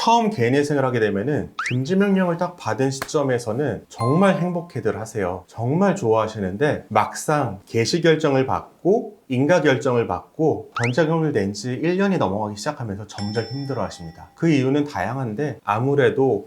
처음 개인회생을 하게 되면은 금지명령을 딱 받은 시점에서는 정말 행복해들 하세요. 정말 좋아하시는데 막상 개시 결정을 받고 인가 결정을 받고 변제금을 낸 지 1년이 넘어가기 시작하면서 점점 힘들어 하십니다. 그 이유는 다양한데 아무래도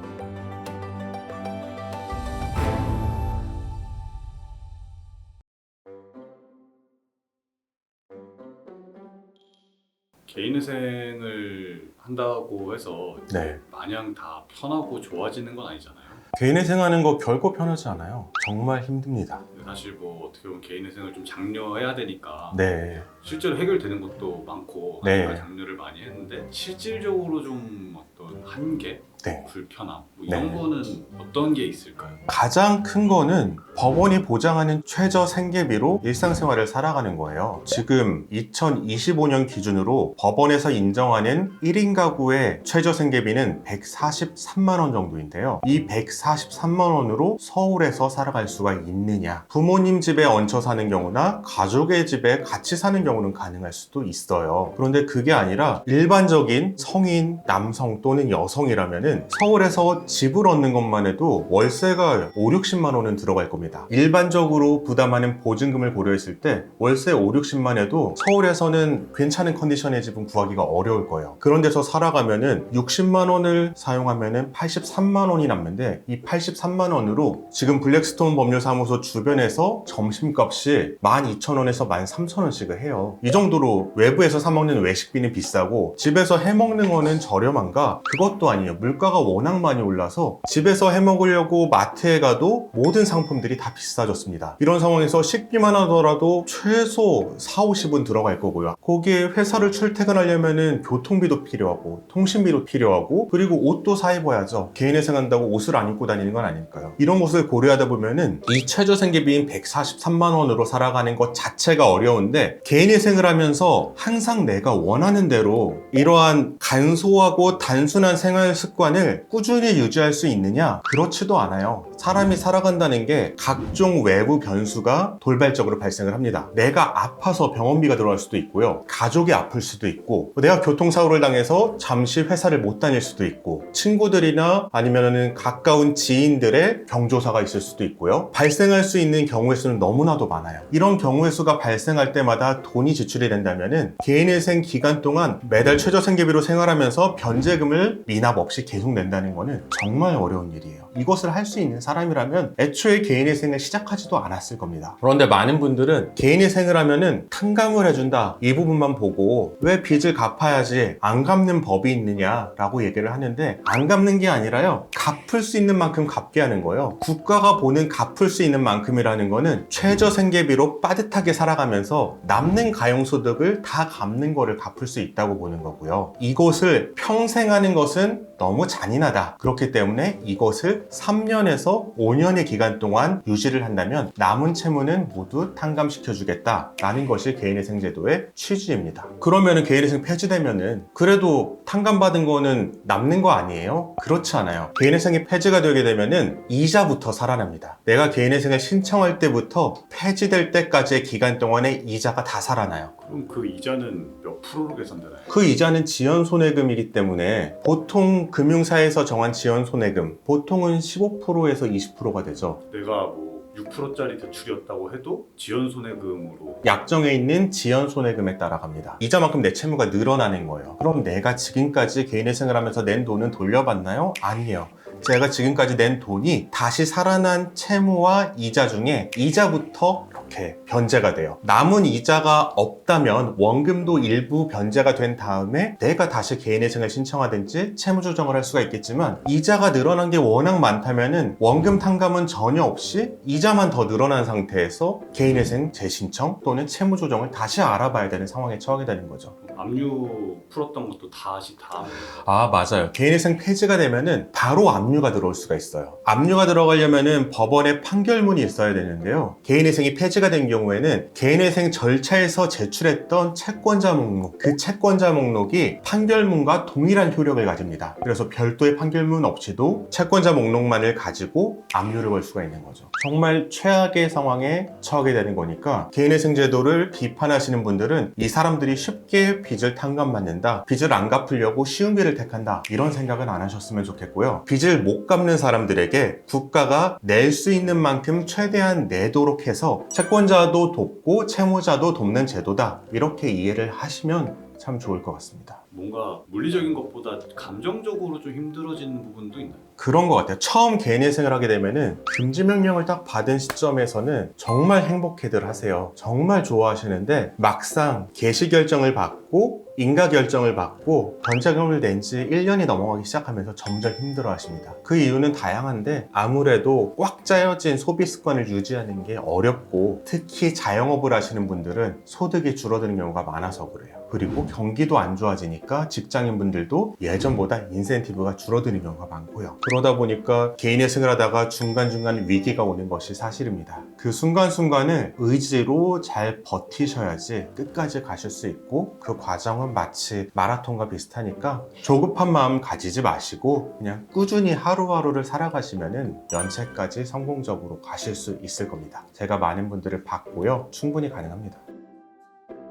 개인회생을 한다고 해서 네. 마냥 다 편하고 좋아지는 건 아니잖아요. 개인회생하는 거 결코 편하지 않아요. 정말 힘듭니다. 근데 사실 뭐 어떻게 보면 개인회생을 좀 장려해야 되니까 네. 실제로 해결되는 것도 많고 네. 하니까 장려를 많이 했는데 실질적으로 좀 어떤 한계, 네. 불편함 뭐 이런 네. 거는 어떤 게 있을까요? 가장 큰 거는 법원이 보장하는 최저 생계비로 일상생활을 살아가는 거예요. 지금 2025년 기준으로 법원에서 인정하는 1인 가구의 최저 생계비는 143만 원 정도인데요. 이 143만 원으로 서울에서 살아갈 수가 있느냐? 부모님 집에 얹혀 사는 경우나 가족의 집에 같이 사는 경우는 가능할 수도 있어요. 그런데 그게 아니라 일반적인 성인, 남성 또는 여성이라면은 서울에서 집을 얻는 것만 해도 월세가 5, 60만 원은 들어갈 겁니다. 일반적으로 부담하는 보증금을 고려했을 때 월세 5, 60만 해도 서울에서는 괜찮은 컨디션의 집은 구하기가 어려울 거예요. 그런 데서 살아가면은 60만 원을 사용하면은 83만 원이 남는데 이 83만 원으로 지금 블랙스톤 법률사무소 주변에서 점심값이 12,000원에서 13,000원씩을 해요. 이 정도로 외부에서 사 먹는 외식비는 비싸고 집에서 해 먹는 거는 저렴한가? 그것도 아니에요. 물가가 워낙 많이 올라서 집에서 해 먹으려고 마트에 가도 모든 상품들이 다 비싸졌습니다. 이런 상황에서 식비만 하더라도 최소 4, 50은 들어갈 거고요. 거기에 회사를 출퇴근하려면은 교통비도 필요하고 통신비도 필요하고 그리고 옷도 사 입어야죠. 개인회생 한다고 옷을 안 입고 다니는 건 아닐까요? 이런 것을 고려하다 보면은 이 최저생계비인 143만 원으로 살아가는 것 자체가 어려운데 개인회생을 하면서 항상 내가 원하는 대로 이러한 간소하고 단순한 생활 습관을 꾸준히 유지할 수 있느냐? 그렇지도 않아요. 사람이 살아간다는 게 각종 외부 변수가 돌발적으로 발생을 합니다. 내가 아파서 병원비가 들어갈 수도 있고요. 가족이 아플 수도 있고 내가 교통사고를 당해서 잠시 회사를 못 다닐 수도 있고 친구들이나 아니면은 가까운 지인들의 경조사가 있을 수도 있고요. 발생할 수 있는 경우의 수는 너무나도 많아요. 이런 경우의 수가 발생할 때마다 돈이 지출이 된다면은 개인회생 기간 동안 매달 최저생계비로 생활하면서 변제금을 미납 없이 계속 낸다는 거는 정말 어려운 일이에요. 이것을 할 수 있는 사람이라면 애초에 개인회생을 시작하지도 않았을 겁니다. 그런데 많은 분들은 개인회생을 하면은 탕감을 해준다 이 부분만 보고 왜 빚을 갚아야지 안 갚는 법이 있느냐라고 얘기를 하는데 안 갚는 게 아니라요. 갚을 수 있는 만큼 갚게 하는 거예요. 국가가 보는 갚을 수 있는 만큼이라는 거는 최저생계비로 빠듯하게 살아가면서 남는 가용소득을 다 갚는 거를 갚을 수 있다고 보는 거고요. 이것을 평생 하는 것은 너무 잔인하다. 그렇기 때문에 이것을 3년에서 5년의 기간 동안 유지를 한다면 남은 채무는 모두 탕감시켜주겠다라는 것이 개인회생 제도의 취지입니다. 그러면은 개인회생 폐지되면은 그래도 탕감받은 거는 남는 거 아니에요? 그렇지 않아요. 개인회생이 폐지가 되게 되면은 이자부터 살아납니다. 내가 개인회생을 신청할 때부터 폐지될 때까지의 기간 동안에 이자가 다 살아나요. 그럼 그 이자는 몇 프로로 계산되나요? 그 이자는 지연손해금이기 때문에 보통 금융사에서 정한 지연손해금 보통은 15%에서 20%가 되죠. 내가 뭐 6%짜리 대출이었다고 해도 지연손해금으로 약정에 있는 지연손해금에 따라 갑니다. 이자만큼 내 채무가 늘어나는 거예요. 그럼 내가 지금까지 개인회생을 하면서 낸 돈은 돌려받나요? 아니에요. 제가 지금까지 낸 돈이 다시 살아난 채무와 이자 중에 이자부터 이렇게 변제가 돼요. 남은 이자가 없다면 원금도 일부 변제가 된 다음에 내가 다시 개인회생을 신청하든지 채무 조정을 할 수가 있겠지만 이자가 늘어난 게 워낙 많다면은 원금 탕감은 전혀 없이 이자만 더 늘어난 상태에서 개인회생 재신청 또는 채무 조정을 다시 알아봐야 되는 상황에 처하게 되는 거죠. 압류 풀었던 것도 다시 다 아, 맞아요. 개인회생 폐지가 되면은 바로 압류가 들어올 수가 있어요. 압류가 들어가려면은 법원에 판결문이 있어야 되는데요. 개인회생이 폐지가 된 경우에는 개인회생 절차에서 제출했던 채권자 목록, 그 채권자 목록이 판결문과 동일한 효력을 가집니다. 그래서 별도의 판결문 없이도 채권자 목록만을 가지고 압류를 걸 수가 있는 거죠. 정말 최악의 상황에 처하게 되는 거니까 개인회생 제도를 비판하시는 분들은 이 사람들이 쉽게 빚을 탕감받는다, 빚을 안 갚으려고 쉬운 길을 택한다, 이런 생각은 안 하셨으면 좋겠고요. 빚을 못 갚는 사람들에게 국가가 낼 수 있는 만큼 최대한 내도록 해서 채권자도 돕고 채무자도 돕는 제도다, 이렇게 이해를 하시면 참 좋을 것 같습니다. 뭔가 물리적인 것보다 감정적으로 좀 힘들어지는 부분도 있나요? 그런 것 같아요. 처음 개인회생을 하게 되면은 금지 명령을 딱 받은 시점에서는 정말 행복해들 하세요. 정말 좋아하시는데 막상 개시 결정을 받고 인가 결정을 받고 변제금을 낸 지 1년이 넘어가기 시작하면서 점점 힘들어 하십니다. 그 이유는 다양한데 아무래도 꽉 짜여진 소비 습관을 유지하는 게 어렵고, 특히 자영업을 하시는 분들은 소득이 줄어드는 경우가 많아서 그래요. 그리고 경기도 안 좋아지니까 직장인분들도 예전보다 인센티브가 줄어드는 경우가 많고요. 그러다 보니까 개인회생을 하다가 중간중간 위기가 오는 것이 사실입니다. 그 순간순간을 의지로 잘 버티셔야지 끝까지 가실 수 있고, 그 과정은 마치 마라톤과 비슷하니까 조급한 마음 가지지 마시고 그냥 꾸준히 하루하루를 살아가시면은 연체까지 성공적으로 가실 수 있을 겁니다. 제가 많은 분들을 봤고요. 충분히 가능합니다.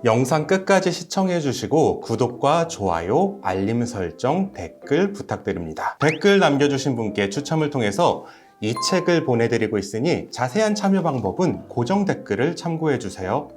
영상 끝까지 시청해 주시고 구독과 좋아요, 알림 설정, 댓글 부탁드립니다. 댓글 남겨주신 분께 추첨을 통해서 이 책을 보내드리고 있으니 자세한 참여 방법은 고정 댓글을 참고해 주세요.